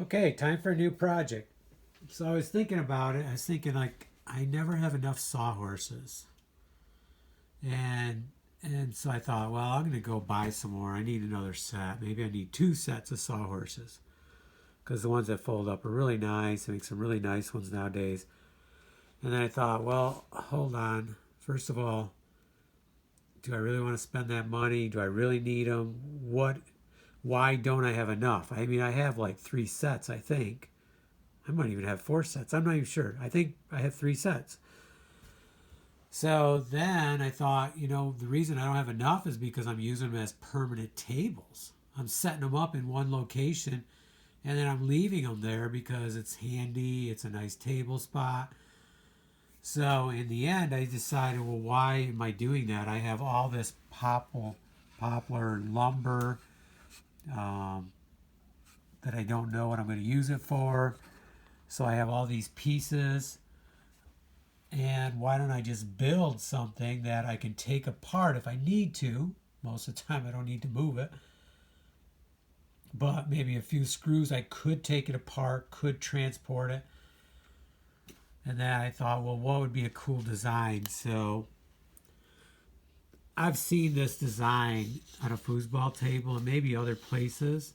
Okay, time for a new project. So I was thinking about it. I was thinking like I never have enough sawhorses, and so I thought, well, I'm gonna go buy some more. I need another set. Maybe I need two sets of sawhorses because the ones that fold up are really nice. I make some really nice ones nowadays. And then I thought, well, hold on. First of all, do I really want to spend that money? Do I really need them? What? Why don't I have enough? I mean, I have like three sets, I think. I might even have four sets. I'm not even sure. I think I have three sets. So then I thought, the reason I don't have enough is because I'm using them as permanent tables. I'm setting them up in one location and then I'm leaving them there because it's handy, it's a nice table spot. So in the end, I decided, well, why am I doing that? I have all this poplar lumber um, that I don't know what I'm going to use it for. So I have all these pieces. And why don't I just build something that I can take apart if I need to? Most of the time, I don't need to move it. But maybe a few screws, I could take it apart, could transport it. And then I thought, well, what would be a cool design? So I've seen this design on a foosball table and maybe other places.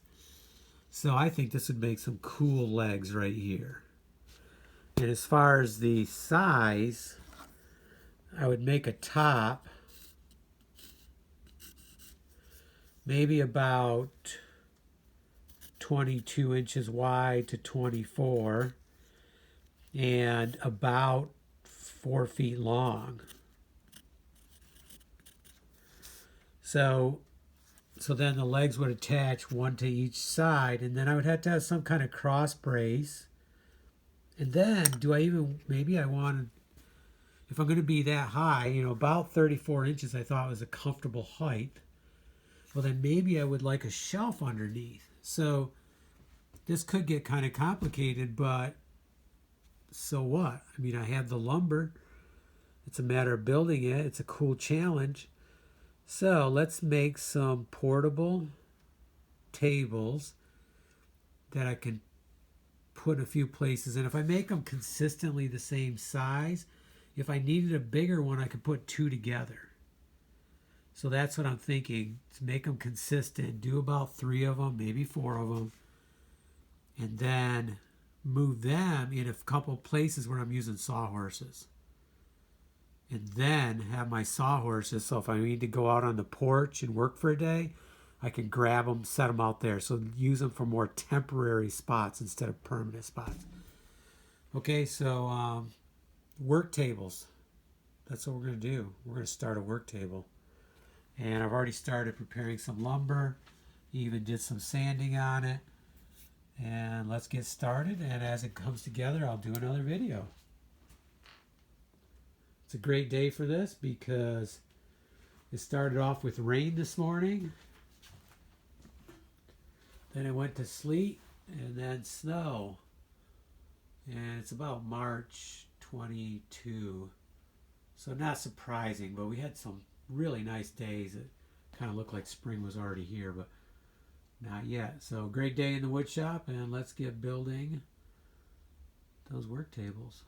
So I think this would make some cool legs right here. And as far as the size, I would make a top maybe about 22 inches wide to 24 and about 4 feet long. So then the legs would attach one to each side, and then I would have to have some kind of cross brace. And then maybe I want, if I'm going to be that high, about 34 inches I thought was a comfortable height. Well, then maybe I would like a shelf underneath. So this could get kind of complicated, but so what? I mean, I have the lumber. It's a matter of building it. It's a cool challenge. So let's make some portable tables that I can put in a few places. And if I make them consistently the same size, if I needed a bigger one, I could put two together. So that's what I'm thinking. To make them consistent, do about three of them, maybe four of them, and then move them in a couple places where I'm using sawhorses. And then have my sawhorses, so if I need to go out on the porch and work for a day, I can grab them, set them out there. So use them for more temporary spots instead of permanent spots. Okay, so work tables. That's what we're going to do. We're going to start a work table. And I've already started preparing some lumber, even did some sanding on it. And let's get started. And as it comes together, I'll do another video. It's a great day for this because it started off with rain this morning. Then it went to sleet and then snow. And it's about March 22. So not surprising, but we had some really nice days that kind of looked like spring was already here, but not yet. So great day in the wood shop, and let's get building those work tables.